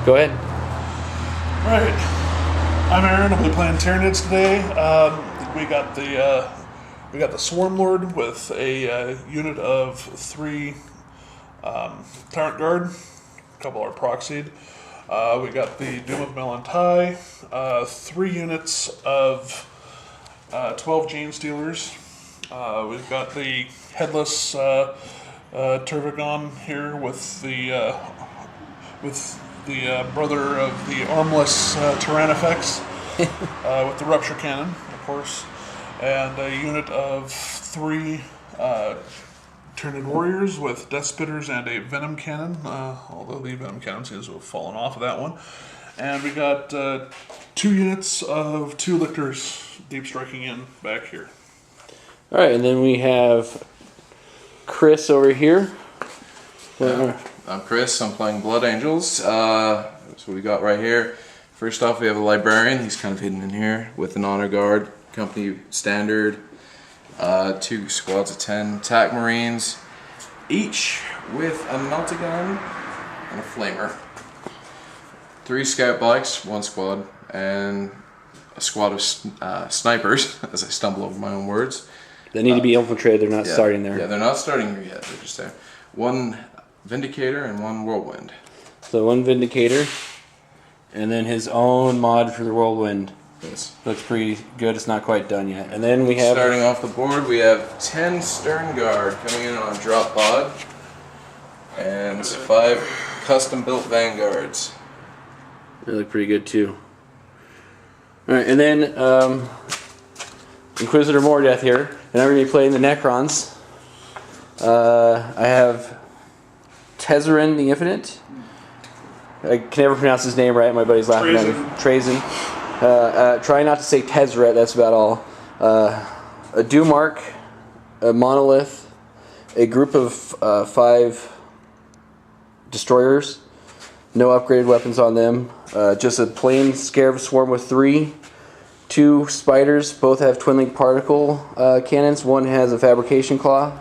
Go ahead. Alright, I'm Aaron. I'll be playing Tyranids today. We got the Swarm Lord with a unit of 3 Tyrant Guard. A couple are proxied. We got the Doom of Melantai, 3 units of 12 Gene Stealers. We've got the Headless Turvagon here with the brother of the armless Tyrannifex with the Rupture Cannon, of course, and a unit of 3 Tyranid Warriors with Death Spitters and a Venom Cannon, although the Venom Cannon seems to have fallen off of that one. And we got 2 units of 2 Lictors deep striking in back here. Alright, and then we have Chris over here. I'm Chris. I'm playing Blood Angels. So we got right here. First off, we have a Librarian. He's kind of hidden in here with an Honor Guard, Company Standard, 2 squads of 10 attack Marines, each with a Meltagun and a Flamer. 3 Scout Bikes, 1 squad, and a squad of snipers, as I stumble over my own words. They need to be infiltrated. They're not starting there. Yeah, they're not starting here yet. They're just there. 1 Vindicator and 1 Whirlwind. So 1 Vindicator, and then his own mod for the Whirlwind. Yes. Looks pretty good. It's not quite done yet. And then we have... Starting off the board, we have 10 Stern Guard coming in on a drop pod. And 5 custom-built Vanguards. They look pretty good, too. Alright, and then Inquisitor Mordeath here. And I'm going to be playing the Necrons. I have Tezzeret the Infinite. I can never pronounce his name right. My buddy's laughing at me. Trazyn. Try not to say Tezzeret, that's about all. A Dumark, a Monolith, a group of 5 Destroyers. No upgraded weapons on them. Just a plain Scarab Swarm with 3. 2 Spiders, both have Twin Link Particle cannons. 1 has a Fabrication Claw.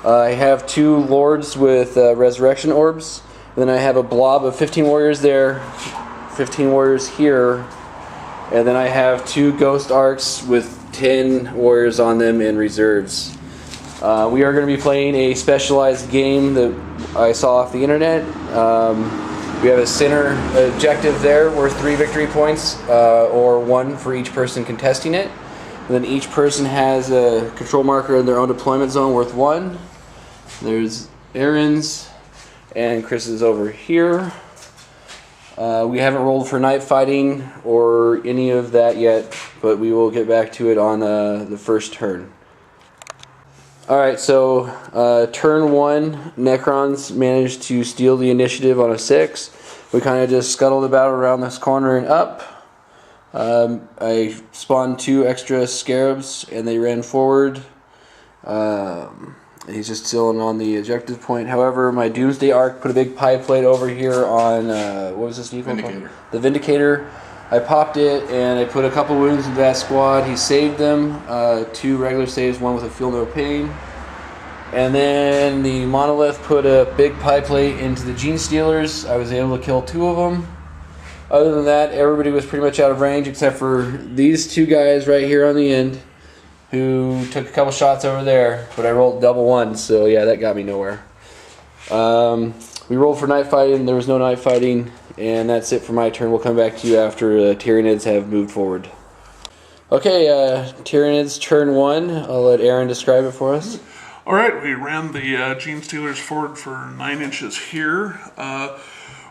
I have 2 Lords with Resurrection Orbs. And then I have a blob of 15 Warriors there, 15 Warriors here. And then I have 2 Ghost Arcs with 10 Warriors on them in reserves. We are going to be playing a specialized game that I saw off the internet. We have a center objective there worth 3 victory points, or 1 for each person contesting it. And then each person has a control marker in their own deployment zone worth 1. There's Aaron's, and Chris is over here. We haven't rolled for night fighting or any of that yet, but we will get back to it on the first turn. Alright, so turn 1, Necrons managed to steal the initiative on a 6. We kind of just scuttled about around this corner and up. I spawned 2 extra Scarabs and they ran forward. He's just chilling on the objective point. However, my Doomsday Arc put a big pie plate over here on, what was this default? Vindicator. The Vindicator. I popped it and I put a couple wounds into that squad. He saved them. 2 regular saves, 1 with a Feel No Pain. And then the Monolith put a big pie plate into the Gene Stealers. I was able to kill 2 of them. Other than that, everybody was pretty much out of range except for these 2 guys right here on the end who took a couple shots over there, but I rolled double 1, so yeah, that got me nowhere. We rolled for night fighting. There was no night fighting, and that's it for my turn. We'll come back to you after the Tyranids have moved forward. Okay, Tyranids turn 1. I'll let Aaron describe it for us. Alright, we ran the Gene Stealers forward for 9 inches here.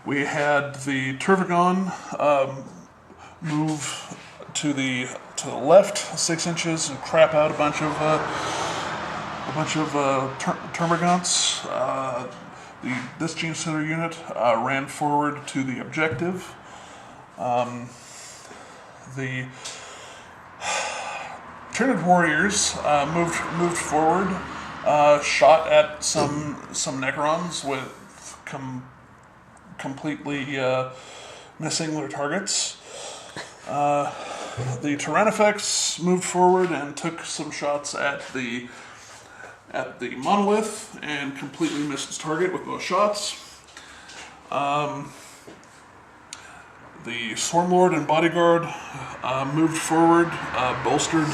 We had the Turvagon move to the left 6 inches and crap out a bunch of Termagants. This Gene Stealer unit ran forward to the objective. The Tyranid Warriors moved forward, shot at some Necrons with completely missing their targets. The Tyrannifex moved forward and took some shots at the Monolith and completely missed its target with both shots. The Swarmlord and Bodyguard moved forward, bolstered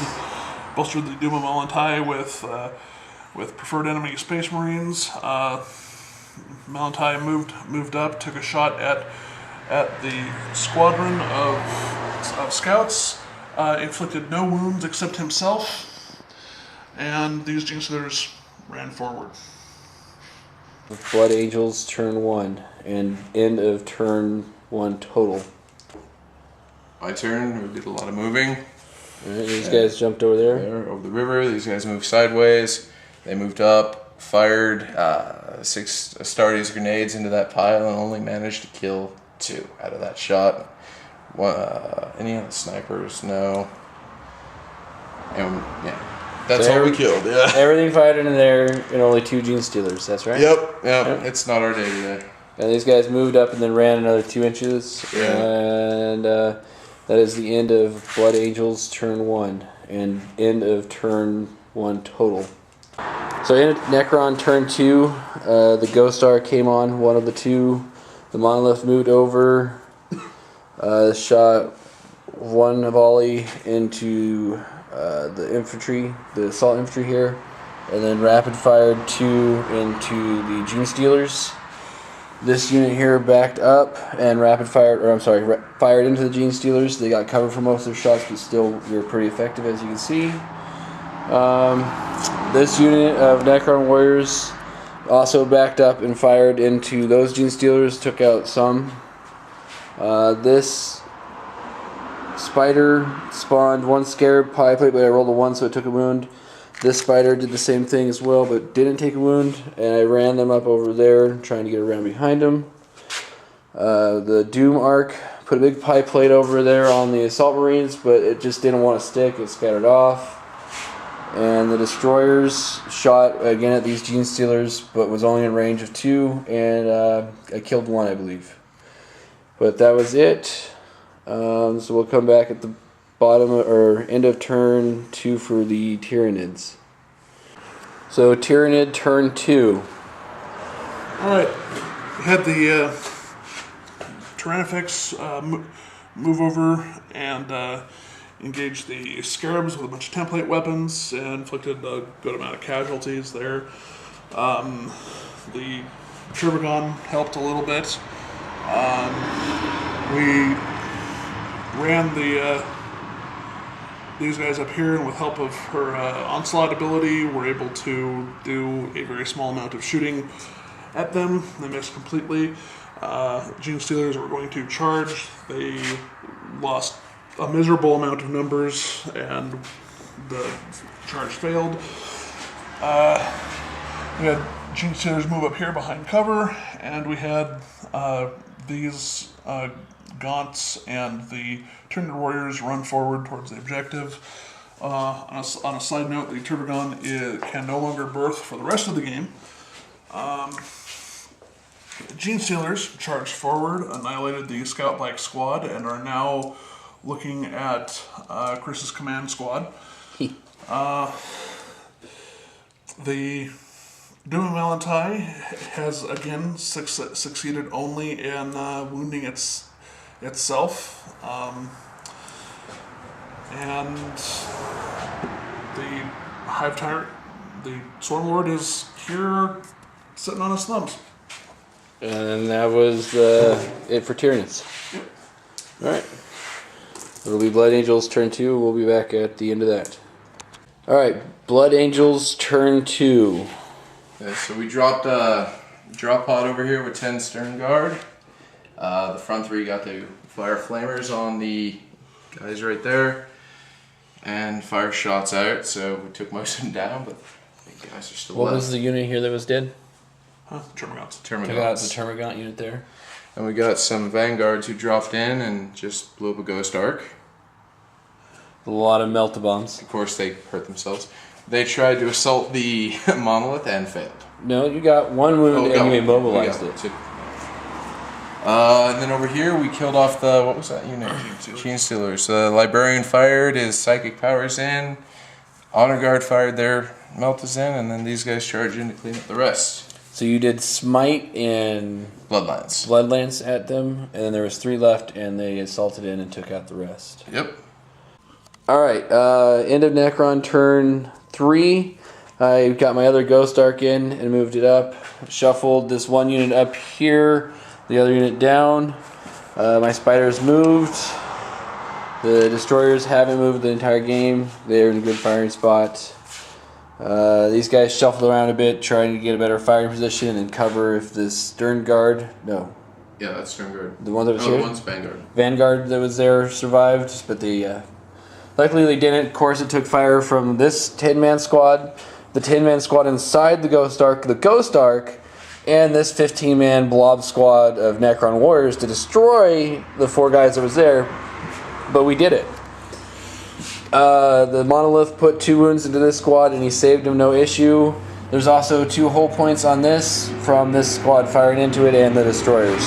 the Doom of Melantai with preferred enemy Space Marines. Melantai moved up, took a shot at the squadron of scouts, inflicted no wounds except himself, and these Genestealers ran forward. Blood Angels turn 1 and end of turn 1 total. My turn. We did a lot of moving. Alright, these guys jumped over there. Over the river. These guys moved sideways. They moved up, fired 6 Astartes grenades into that pile, and only managed to kill 2 out of that shot. Any of the snipers? No. And yeah. That's So all we killed, yeah. Everything fired into there, and only 2 Genestealers, that's right? Yep. It's not our day today. And these guys moved up and then ran another 2 inches. Yeah. And that is the end of Blood Angels turn 1 and end of turn 1 total. So in Necron turn 2, the Ghost Star came on, one of the 2. The Monolith moved over, shot 1 volley into the infantry, the assault infantry here, and then rapid fired 2 into the Genestealers. This unit here backed up and fired into the Genestealers. They got covered for most of their shots, but still were pretty effective, as you can see. This unit of Necron warriors also backed up and fired into those Genestealers, took out some. This spider spawned 1 scarab pie plate, but I rolled a 1, so it took a wound. This spider did the same thing as well, but didn't take a wound, and I ran them up over there, trying to get around behind them. The Doom Arc put a big pie plate over there on the Assault Marines, but it just didn't want to stick, it scattered off. And the Destroyers shot again at these Genestealers, but was only in range of 2, and I killed 1, I believe. But that was it. So we'll come back at the bottom or end of turn 2 for the Tyranids. So Tyranid turn 2. Alright, we had the Tyrannifex move over and engage the Scarabs with a bunch of template weapons and inflicted a good amount of casualties there. The Turbogon helped a little bit. We ran these guys up here, and with help of her onslaught ability, were able to do a very small amount of shooting at them. They missed completely. Genestealers were going to charge. They lost a miserable amount of numbers, and the charge failed. We had Genestealers move up here behind cover, and we had these Gaunts and the Tyranid warriors run forward towards the objective. On a side note, the Turbogon can no longer birth for the rest of the game. Genestealers charged forward, annihilated the Scout Bike squad, and are now looking at Chris's command squad. The Doom of Melantai has again succeeded only in wounding itself. And the Hive Tyrant, the Swarmlord, is here sitting on his thumbs. And that was it for Tyranids. Yep. Alright. It'll be Blood Angels turn 2. We'll be back at the end of that. Alright, Blood Angels turn 2. Okay, so we dropped a drop pod over here with 10 Stern Guard. The front 3 got to fire flamers on the guys right there and fire shots out, so we took most of them down, but the guys are still What left. was the unit here that was dead? Termagants. Took out the Termagant unit there. And we got some Vanguards who dropped in and just blew up a Ghost Arc. A lot of melt-a-bombs. Of course, they hurt themselves. They tried to assault the Monolith and failed. No, you got 1 wound and you immobilized it. Too. And then over here, we killed off the, what was that unit? Genestealers. The Librarian fired his Psychic Powers in. Honor Guard fired their Meltas in, and then these guys charged in to clean up the rest. So you did Smite and Bloodlance at them, and then there was 3 left, and they assaulted in and took out the rest. Yep. All right, end of Necron turn 3. I got my other Ghost Ark in and moved it up. Shuffled this one unit up here, the other unit down. My spiders moved. The destroyers haven't moved the entire game. They're in a good firing spot. These guys shuffled around a bit, trying to get a better firing position and cover if the Stern Guard... No. Yeah, that's Stern Guard. The one that was here? The one's Vanguard. Vanguard that was there survived, but they... luckily they didn't. Of course, it took fire from this 10-man squad, the 10-man squad inside the Ghost Ark, and this 15-man blob squad of Necron warriors to destroy the 4 guys that was there. But we did it. The Monolith put 2 wounds into this squad, and he saved him no issue. There's also 2 hull points on this from this squad firing into it and the destroyers.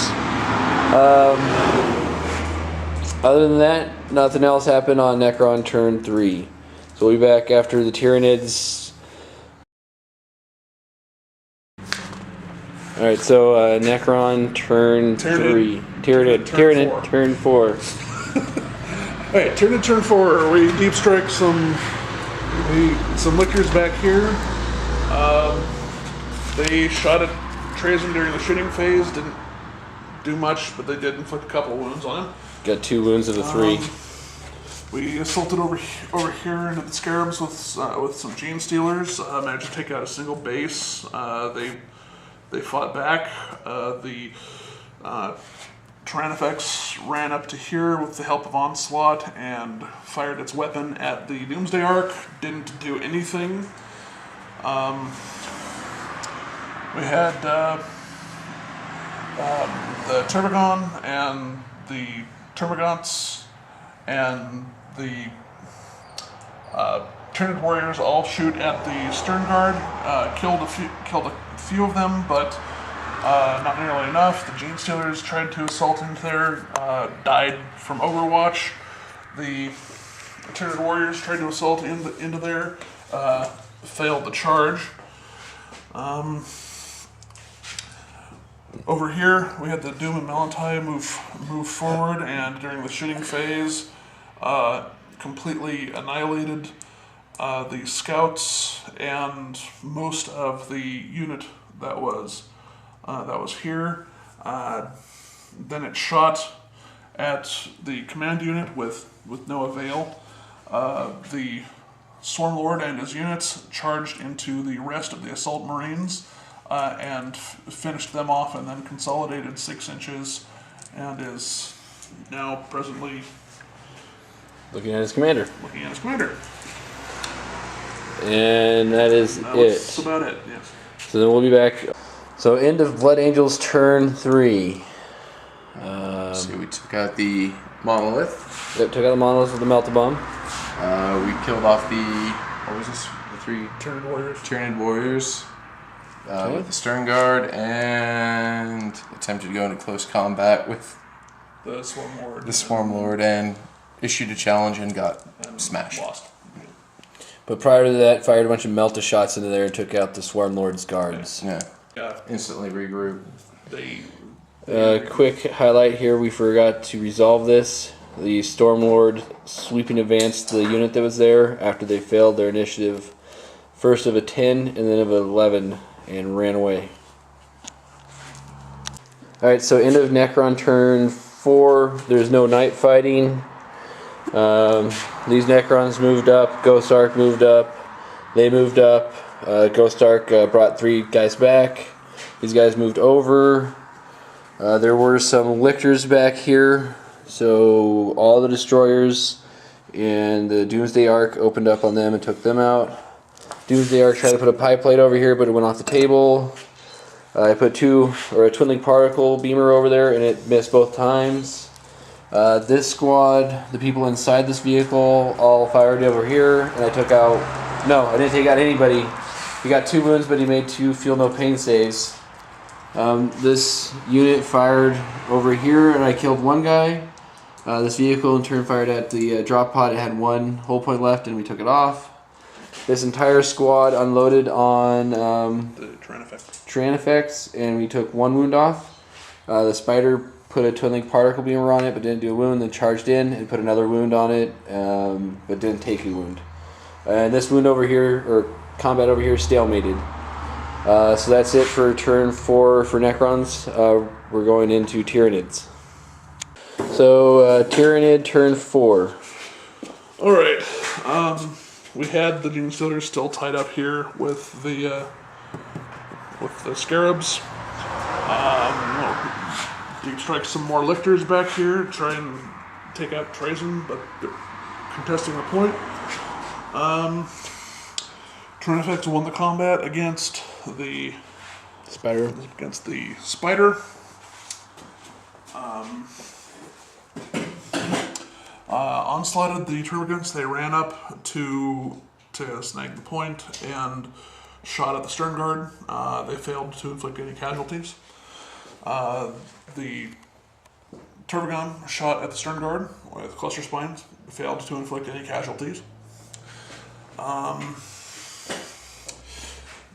Other than that, nothing else happened on Necron turn 3. So we'll be back after the Tyranids. Alright, so Necron turn 3. Tyranid turn 4. Alright, turn 4. We deep strike some lickers back here. They shot at Trazyn during the shooting phase. Didn't do much, but they did inflict a couple of wounds on him. Got 2 wounds of the 3. We assaulted over here into the Scarabs with some Gene Stealers. Managed to take out a single base. They fought back. The Tyrannifex ran up to here with the help of Onslaught and fired its weapon at the Doomsday Ark. Didn't do anything. We had the Turbogon and the Termagants and the Tyranid warriors all shoot at the Stern Guard. Killed a few of them, but not nearly enough. The Gene Stealers tried to assault into there, died from Overwatch. The Tyranid warriors tried to assault into there, failed the charge. Over here, we had the Doom and Melantai move forward, and during the shooting phase, completely annihilated the scouts and most of the unit that was here. Then it shot at the command unit with no avail. The Swarm Lord and his units charged into the rest of the Assault Marines and finished them off, and then consolidated 6 inches, and is now presently Looking at his commander. And that is it. That's about it, yes. So then we'll be back. So end of Blood Angels turn 3. So we took out the Monolith. Yep, took out the Monolith with the Melt-A-Bomb. We killed off the, what was this? The 3 Tyranid warriors. With the Stern Guard, and attempted to go into close combat with the Swarm Lord, and issued a challenge and got smashed. Lost. But prior to that, fired a bunch of Melt-A-Shots into there and took out the Swarm Lord's guards. Yeah. Instantly regroup. Quick highlight here, we forgot to resolve this. The Storm Lord sweeping advanced the unit that was there after they failed their initiative. First of a 10 and then of an 11. And ran away. Alright, so end of Necron turn 4. There's no night fighting. These Necrons moved up. Ghost Ark moved up. They moved up. Ghost Ark brought 3 guys back. These guys moved over. There were some lictors back here. So all the destroyers and the Doomsday Ark opened up on them and took them out. Doomsday Ark tried to put a pie plate over here, but it went off the table. I put a Twinling Particle Beamer over there, and it missed both times. This squad, the people inside this vehicle, all fired over here, and I took out... No, I didn't take out anybody. He got 2 wounds, but he made 2 feel no pain saves. This unit fired over here, and I killed 1 guy. This vehicle in turn fired at the drop pod. It had 1 hull point left, and we took it off. this entire squad unloaded on The Tyranids, and we took 1 wound off. The spider put a twin link particle beamer on it, but didn't do a wound. Then charged in and put another wound on it, but didn't take a wound. And this wound over here, or combat over here, stalemated. So that's it for turn 4 for Necrons. We're going into Tyranids. So Tyranid turn 4. All right. We had the Demon Stealers still tied up here with the Scarabs. We'll deep strike some more lifters back here, try and take out Trazen, but they're contesting the point. Turn effects won the combat against the Spider. Onslaughted the Termagants. They ran up to snag the point and shot at the stern guard. They failed to inflict any casualties. The Termagon shot at the stern guard with cluster spines. Failed to inflict any casualties.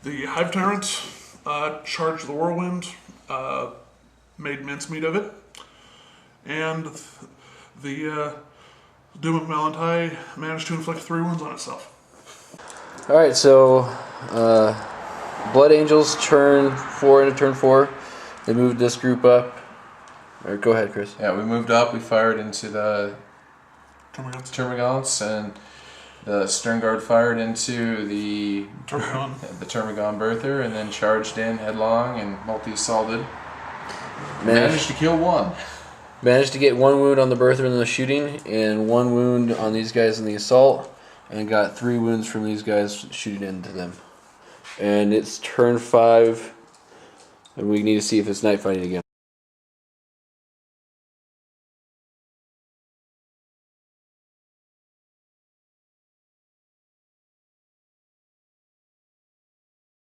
The Hive Tyrants charged the Whirlwind, made mincemeat of it, and the Doom of Malantai managed to inflict 3 wounds on itself. Alright, so Blood Angels turn 4 into turn 4. They moved this group up. Or go ahead, Chris. Yeah, we moved up. We fired into the Termagants. and the Stern Guard fired into the Termagon Birther, and then charged in headlong and multi-assaulted. Managed to kill 1. Managed to get 1 wound on the Birther in the shooting, and 1 wound on these guys in the assault, and got 3 wounds from these guys shooting into them. And it's turn 5, and we need to see if it's night fighting again.